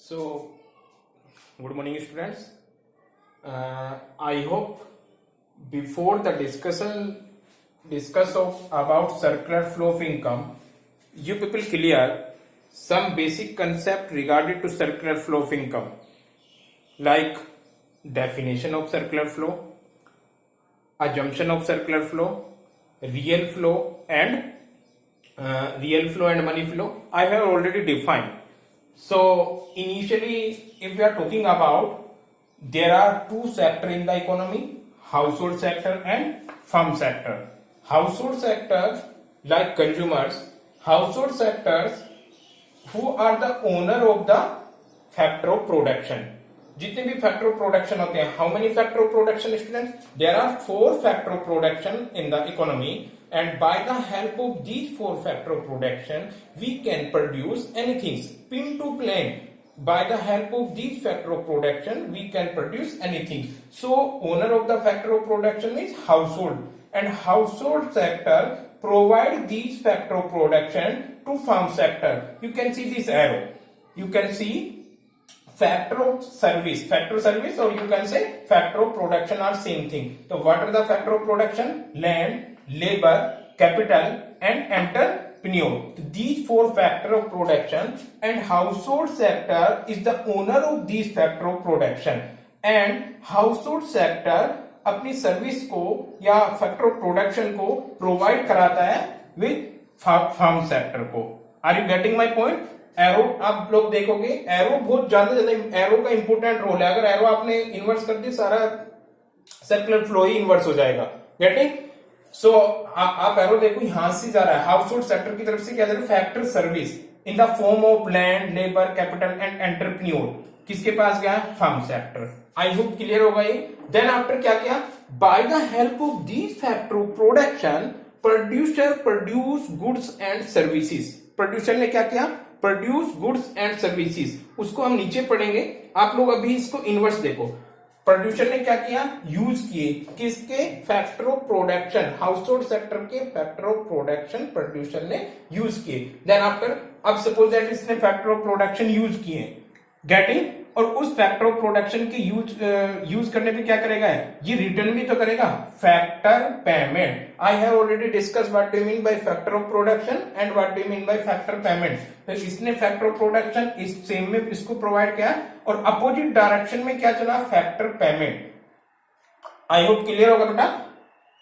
So, good morning, students. I hope before the discuss of about circular flow of income, you people clear some basic concept regarding to circular flow of income, like definition of circular flow, assumption of circular flow, real flow and money flow. I have already defined. So initially, if we are talking about, there are two sectors in the economy: household sector and firm sector. Household sectors like consumers, household sectors who are the owner of the factor of production. जितने भी factor of production होते हैं, how many factor of production students? There are 4 factor of production in the economy, and by the help of these 4 factor of production we can produce anything. Pin to plain, by the help of these factor of production we can produce anything. So owner of the factor of production is household, and household sector provide these factor of production to farm sector. You can see this arrow, you can see factor of service, or you can say factor of production are same thing. So what are the factor of production? Land, labor, capital and entrepreneur. These 4 factor of production, and household sector is the owner of these factor of production, and household sector अपनी service को या factor of production को provide कराता है with farm sector को. Are you getting my point? Arrow आप लोग देखोगे, एरो बहुत ज्यादा एरो का इंपोर्टेंट रोल है. अगर एरो आपने इन्वर्स कर दी, सारा सर्कुलर फ्लो ही इन्वर्स हो जाएगा. गेटिंग? सो आप एरो देखो, यहां से जा रहा है हाउस होल्ड सेक्टर की तरफ से क्या जा रहा है? Factor service in the form of land, labour, capital and entrepreneur. किसके पास गया? Farm sector. I hope clear होगा ये. देन आफ्टर क्या किया? By the help of these factor of production producer produce goods and services. Producer ने क्या किया? Produce goods and services. उसको हम नीचे पढ़ेंगे, आप लोग अभी इसको इनवर्स देखो. प्रोड्यूसर ने क्या किया? यूज किए किसके? Factor of production. House hold sector के फैक्टर ऑफ प्रोडक्शन प्रोड्यूसर ने यूज किए. देन आफ्टर, अब सपोज दैट इसने फैक्टर ऑफ प्रोडक्शन यूज किए, गेटिंग, और उस फैक्टर ऑफ प्रोडक्शन के यूज करने पे क्या करेगा? ये रिटर्न भी तो करेगा. Factor payment. I have already discuss what do mean by factor of production and what do mean by factor payment. तो इसने फैक्टर ऑफ प्रोडक्शन इस सेम में इसको प्रोवाइड किया, और अपोजिट डायरेक्शन में क्या चला? Factor payment. I hope clear होगा बेटा.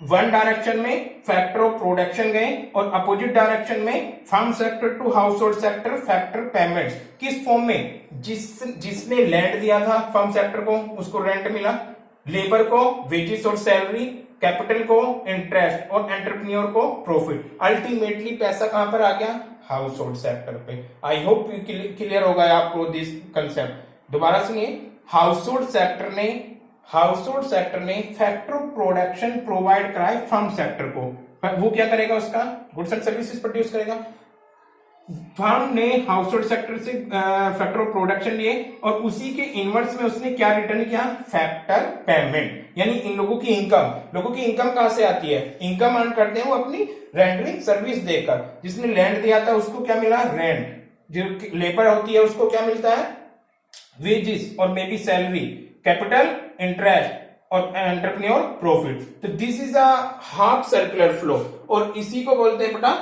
वन डायरेक्शन में फैक्टर ऑफ प्रोडक्शन गए, और अपोजिट डायरेक्शन में farm sector to household sector factor payments. किस फॉर्म में? जिसने लैंड दिया था फार्म सेक्टर को, उसको रेंट मिला. लेबर को वेजेस और सैलरी, कैपिटल को इंटरेस्ट, और एंटरप्रेन्योर को प्रॉफिट. अल्टीमेटली पैसा कहां पर आ गया? हाउस होल्ड सेक्टर पे. आई होप क्लियर होगा आपको दिस कंसेप्ट. दोबारा सुनिए. हाउस होल्ड सेक्टर ने फैक्टर ऑफ प्रोडक्शन प्रोवाइड कराए फार्म सेक्टर को. वो क्या करेगा? उसका गुड्स एंड सर्विसेज प्रोड्यूस करेगा. फार्म ने हाउस होल्ड सेक्टर से फैक्टर ऑफ प्रोडक्शन लिए, और उसी के इनवर्स में उसने क्या रिटर्न किया? Factor payment. यानी इन लोगों की इनकम कहां से आती है? इनकम अर्न करते हैं वो अपनी रेंडरिंग सर्विस देकर. जिसने लैंड दिया था उसको क्या मिला? रेंट. जो लेबर होती है उसको क्या मिलता है? वेजेस और maybe salary, capital interest और एंटरप्रेन्योर प्रॉफिट. तो this is a half circular flow, और इसी को बोलते हैं बेटा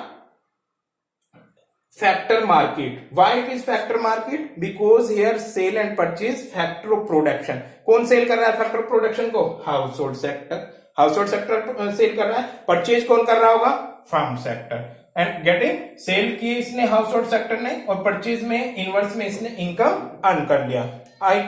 factor market. Why it is factor market? Because here sale and purchase factor of production. कौन सेल कर रहा है फैक्टर ऑफ प्रोडक्शन को? Household sector. Household sector sale कर रहा है. परचेज कौन कर रहा होगा? Farm sector. And getting, sale की इसने हाउस होल्ड सेक्टर ने, और परचेज में इनवर्स में इसने इनकम अर्न कर लिया. आई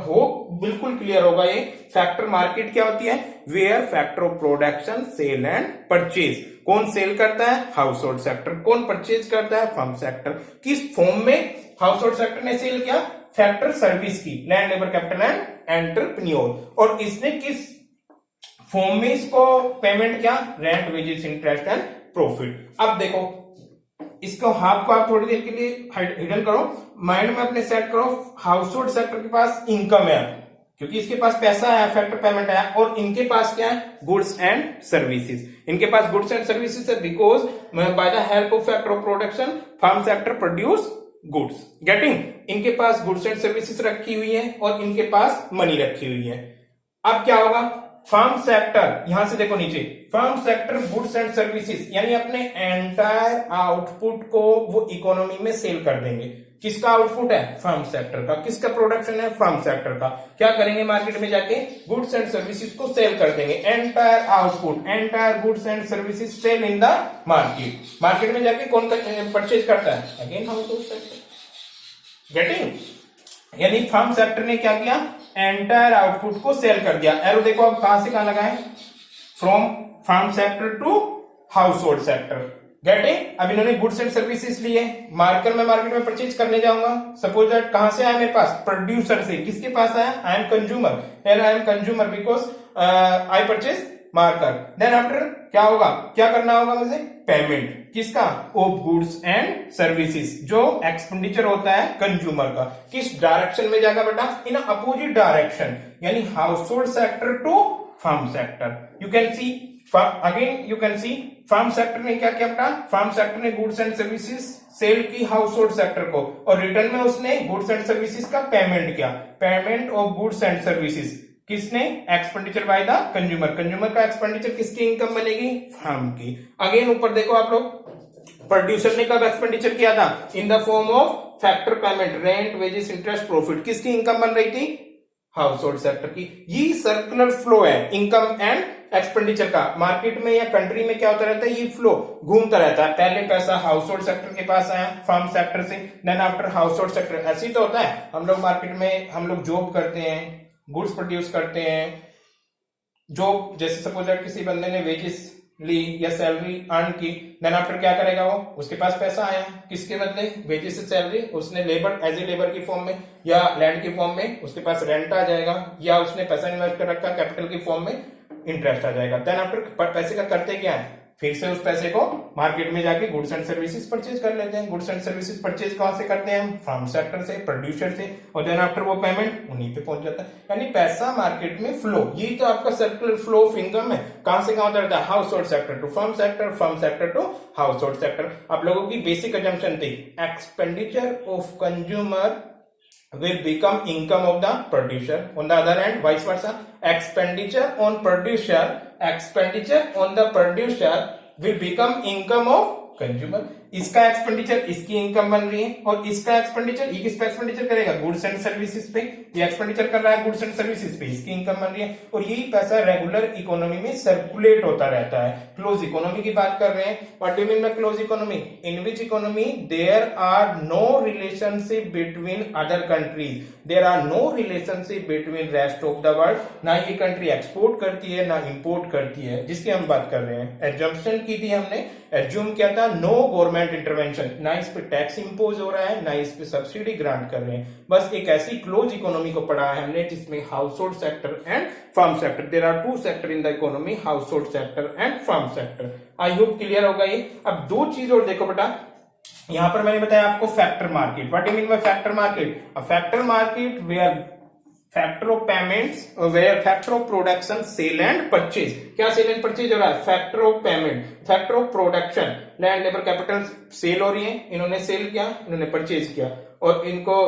होप बिल्कुल क्लियर होगा ये. फैक्टर मार्केट क्या होती है? Where factor of production, sale and purchase. कौन सेल करता है? Household sector. कौन परचेज करता है? Firm sector. किस फॉर्म में हाउस होल्ड सेक्टर ने सेल किया? फैक्टर सर्विस की, land, labour, capital and entrepreneur. और इसने किस फॉर्म में इसको पेमेंट किया? Rent, wages, interest and profit. अब देखो, इसको हाफ को आप थोड़ी देर के लिए हिडन करो, माइंड में अपने सेट करो. हाउस होल्ड सेक्टर के पास इनकम है, क्योंकि इसके पास पैसा है, फैक्टर पेमेंट है, और इनके पास क्या है? Goods and services. इनके पास गुड्स एंड सर्विसेज है because by the help of factor of production farm sector produce goods. Getting? इनके पास गुड्स एंड सर्विसेज रखी हुई है और इनके पास मनी रखी हुई है। अब क्या होगा, फर्म सेक्टर, यहां से देखो नीचे, firm sector goods and services, यानी अपने एंटायर आउटपुट को वो इकोनॉमी में सेल कर देंगे। किसका आउटपुट है? फर्म सेक्टर का। किसका प्रोडक्शन है? फर्म सेक्टर का। क्या करेंगे? मार्केट में जाके गुड्स एंड सर्विसेज को सेल कर देंगे। Entire output, entire goods and services sale in the market. Market में जाके कौन परचेज करता है? Again household sector. Getting? यानी फर्म सेक्टर ने क्या किया? एंटायर आउटपुट को सेल कर दिया। एरो देखो अब कहां से कहां लगाए, from firm sector to household sector. Getting? अब इन्होंने गुड्स एंड सर्विसेज लिए, मार्केट में परचेज करने जाऊंगा। सपोज दैट कहां से आया मेरे पास? प्रोड्यूसर से। किसके पास आया? I am consumer, here I am consumer because I purchase marker. Then after क्या होगा? क्या करना होगा मुझे? पेमेंट। किसका? ऑफ गुड्स एंड सर्विसेज, जो एक्सपेंडिचर होता है कंज्यूमर का। किस डायरेक्शन में जाएगा बेटा? इन अपोजिट डायरेक्शन, यानी household sector to firm sector. You can see again, you can see firm sector ने क्या किया बेटा? फर्म सेक्टर ने गुड्स एंड सर्विसेज सेल की हाउस होल्ड सेक्टर को, और रिटर्न में उसने गुड्स एंड सर्विसेज का पेमेंट किया। Payment of goods and services किसने? Expenditure by the consumer. Consumer का एक्सपेंडिचर किसकी इनकम बनेगी? फर्म की। अगेन ऊपर देखो आप लोग, प्रोड्यूसर ने कब एक्सपेंडिचर किया था? इन the form of factor payment, rent, wages, interest, profit. किसकी इनकम बन रही थी? हाउस होल्ड सेक्टर की। ये सर्कुलर फ्लो है इनकम एंड एक्सपेंडिचर का। मार्केट में या कंट्री में क्या होता रहता है? ये फ्लो घूमता रहता है। पहले पैसा हाउस होल्ड सेक्टर के पास आया फर्म सेक्टर से, then after household sector. ऐसे ही तो होता है। हम लोग मार्केट में हम लोग जॉब करते हैं, गुड्स प्रोड्यूस करते हैं। जॉब जैसे सपोज दैट किसी बंदे ने वेजेस ली या सैलरी अर्न की, देन आफ्टर क्या करेगा वो? उसके पास पैसा आया, किसके बदले? वेजेस से सैलरी। उसने लेबर एज ए लेबर की फॉर्म में या लैंड की फॉर्म में उसके पास रेंट आ जाएगा, या उसने पैसा इन्वेस्ट कर रखा कैपिटल की फॉर्म में इंटरेस्ट आ जाएगा। देन आफ्टर पैसे का करते क्या है? फिर से उस पैसे को मार्केट में जाके गुड्स एंड सर्विसेज परचेज कर लेते हैं। गुड्स एंड सर्विसेज परचेज कहां से करते हैं हम? फर्म सेक्टर से, प्रोड्यूसर से, और देन आफ्टर वो पेमेंट उन्हीं पे पहुंच जाता है। यानी पैसा मार्केट में फ्लो, ये तो आपका सर्कुलर फ्लो ऑफ इनकम है। कहां से कहां होता रहता है? Household sector to firm sector, firm sector to household sector. आप लोगों की बेसिक अजम्पशन थी, expenditure of consumer will become income of the producer. On the other hand, vice versa, expenditure on the producer will become income of consumer. इसका expenditure इसकी income बन रही है, और इसका एक्सपेंडिचर ये किस पे एक्सपेंडिचर करेगा? गुड्स एंड सर्विसेज पे। ये एक्सपेंडिचर कर रहा है गुड्स एंड सर्विसेज पे, इसकी इनकम बन रही है, और यही पैसा रेगुलर इकोनॉमी में सर्कुलेट होता रहता है। क्लोज इकोनॉमी की बात कर रहे हैं। What do you mean by close economy? In which economy there are no relationship between other countries, there are no relationship between rest of the world. ना ये कंट्री एक्सपोर्ट करती है ना इंपोर्ट करती है, जिसकी हम बात कर रहे हैं। एजम्पशन की थी हमने, एज्यूम किया था नो गवर्नमेंट इंटरवेंशन, ना इस पे टैक्स इंपोज हो रहा है ना इस पे सब्सिडी ग्रांट कर रहे हैं। बस एक ऐसी क्लोज इकोनॉमी को पढ़ा है हमने जिसमें household sector and firm sector, there are two sector in the economy, household sector and firm sector. I hope clear होगा ये। अब दो चीज और देखो बेटा, यहां पर मैंने बताया आपको factor market. What do you mean by factor market? A factor market where factor of payments, where factor of production, sale and purchase. क्या सेल एंड परचेज हो रहा है? Factor of payment, factor of production, land labour capital sale हो रही है, इन्होंने cell किया, इन्होंने परचेज किया और इनको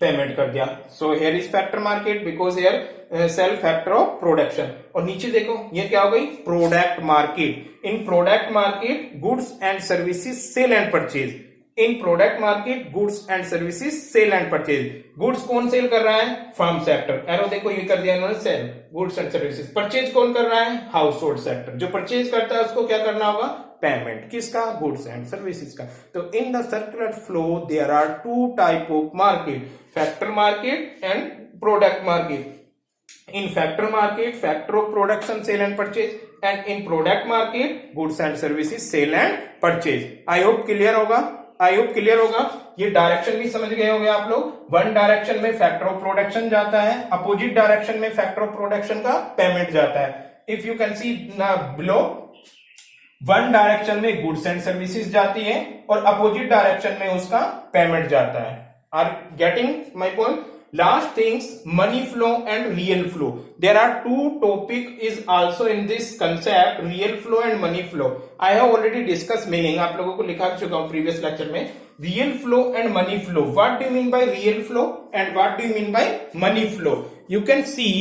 पेमेंट कर दिया। So here is factor market because here sale factor of production. और नीचे देखो ये क्या हो गई? Product market. In product market goods and services sale and purchase. In product market goods and services sale and purchase. Goods कौन sale कर रहा है? Firm sector. एरो देखो ये कर दिया इन्होंने, sell goods and services. Purchase कौन कर रहा है? Household sector. जो परचेज करता है उसको क्या करना होगा? पेमेंट। किसका? गुड्स एंड सर्विसेज का। तो in the circular flow there are two type of market, factor market and product market. In factor market, factor of production, sale and purchase, and in product market, goods and services, sale and purchase. I hope clear होगा। आई hope clear होगा। ये direction भी समझ गए होंगे आप लोग। One direction में फैक्टर ऑफ प्रोडक्शन जाता है, अपोजिट डायरेक्शन में फैक्टर ऑफ प्रोडक्शन का पेमेंट जाता है। If you can C below, one direction में गुड्स एंड सर्विसेज जाती है और अपोजिट डायरेक्शन में उसका पेमेंट जाता है। Are getting my point? last things, money flow and real flow. There are two topic is also in this concept, real flow and money flow. I have already discussed meaning, आप लोगों को लिखा चुका हूं previous lecture में. Real flow and money flow. What do you mean by real flow and what do you mean by money flow? You can see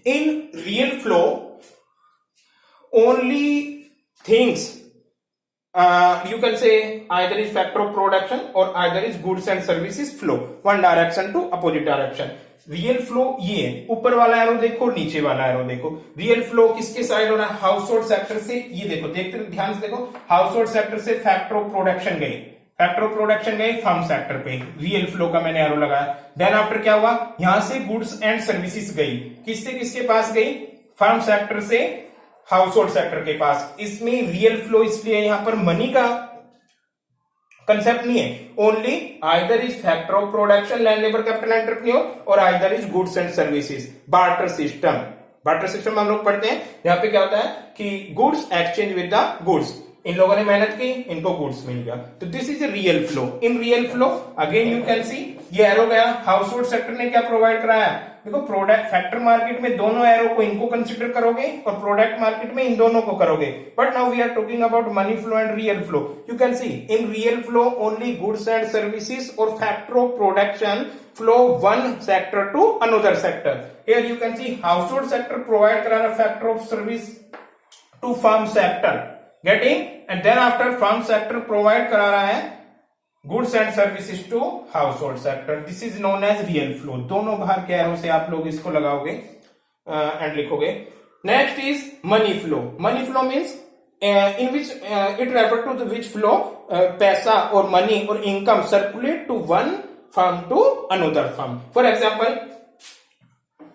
in real flow only things, you can say either is factor of production or either is goods and services flow one direction to opposite direction. Real flow ये है, ऊपर वाला arrow देखो, नीचे वाला arrow देखो. Real flow किसके side हो रहा है? हाउस होल्ड सेक्टर से. ये देखो, देखते ध्यान से देखो, हाउस होल्ड सेक्टर से फैक्टर ऑफ प्रोडक्शन गए, फैक्टर ऑफ प्रोडक्शन गए फर्म सेक्टर पे. रियल फ्लो का मैंने एरो लगाया. देन आफ्टर क्या हुआ? यहां से गुड्स एंड सर्विसेज गई. किससे किसके पास गई? फर्म सेक्टर से हाउस होल्ड सेक्टर के पास. इसमें रियल फ्लो इसलिए यहां पर मनी का कंसेप्ट नहीं है. Only either is factor of production, land labour capital entrepreneur, और either is goods and services. Barter system, barter system हम लोग पढ़ते हैं. यहाँ पे क्या होता है कि goods exchange with the goods. इन लोगों ने मेहनत की, इनको गुड्स मिल गया. तो this is a real flow. In real flow again you can see, ये एरो गया, हाउस होल्ड सेक्टर ने क्या प्रोवाइड कराया? देखो, प्रोडक्ट फैक्टर मार्केट में दोनों एरो को इनको कंसिडर करोगे और प्रोडक्ट मार्केट में इन दोनों को करोगे. But now we are talking about money flow and real flow. You can see in real flow only goods and services और factor of production flow one sector to another sector. Here you can see household sector provide करा रहा factor of service to firm sector, getting, and then after firm sector provide करा रहा है goods and services to household sector. This is known as real flow. दोनों बाहर के arrow से आप लोग इसको लगाओगे एंड लिखोगे. Next is money flow. Money flow means in which it refer to which flow पैसा और मनी और income circulate to one firm to another firm. For example,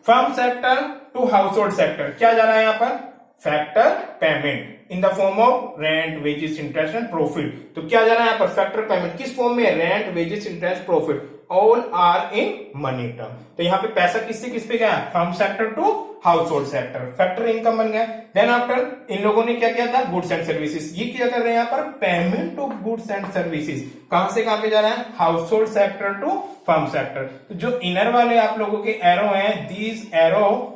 firm sector to household sector क्या जा रहा है यहाँ पर? Factor payment in the form of rent, wages, interest and profit. तो क्या जा रहा है यहाँ पर? Factor payment. किस फॉर्म में? Rent, wages, interest, profit. All are in money term. तो यहाँ पे पैसा किससे किस पे गया? Firm sector to household sector. Factor income बन गया. देन आफ्टर इन लोगों ने क्या किया था? Goods and services. ये क्या कर रहे हैं यहाँ पर? Payment of goods and services. कहां से कहां पे जा रहा है? Household sector to firm sector. तो जो इनर वाले आप लोगों के एरो हैं, these arrow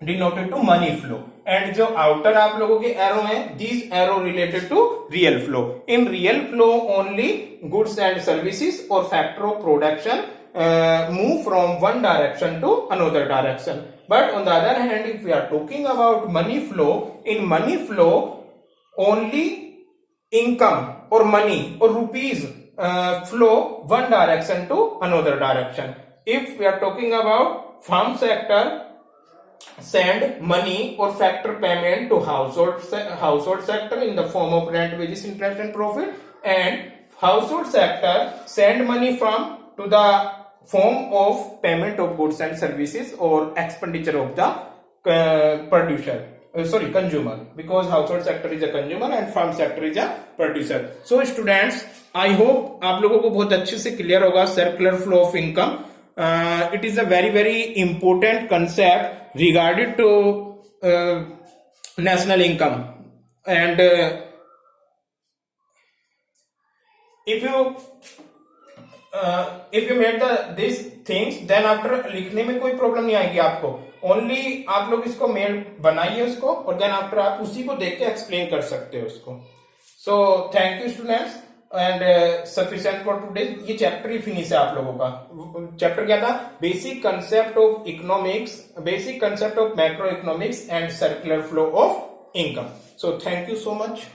denoted to money flow, and जो आउटर आप लोगों के एरो हैं, these arrow related to real flow. In real flow only goods and services और factor of production move from one direction to another direction. But on the other hand, if we are talking about money flow, in money flow only income or money or rupees flow one direction to another direction. If we are talking about farm sector, send money or factor payment to household sector in the form of rent, wages, interest and profit, and household sector send money from to the form of payment of goods and services or expenditure of the consumer, because household sector is a consumer and farm sector is a producer. So students, I hope आप लोगों को बहुत अच्छे से clear होगा circular flow of income. It is a very very important concept regarding to national income, and if you made these things, then after लिखने में कोई प्रॉब्लम नहीं आएगी आपको. ओनली आप लोग इसको मेल बनाइए उसको, और देन आफ्टर आप उसी को देख के एक्सप्लेन कर सकते हो उसको. So thank you students, and sufficient for today. ये चैप्टर ही फिनिश है आप लोगों का. चैप्टर क्या था? Basic concept of economics, basic concept of macro economics and circular flow of income. So thank you so much.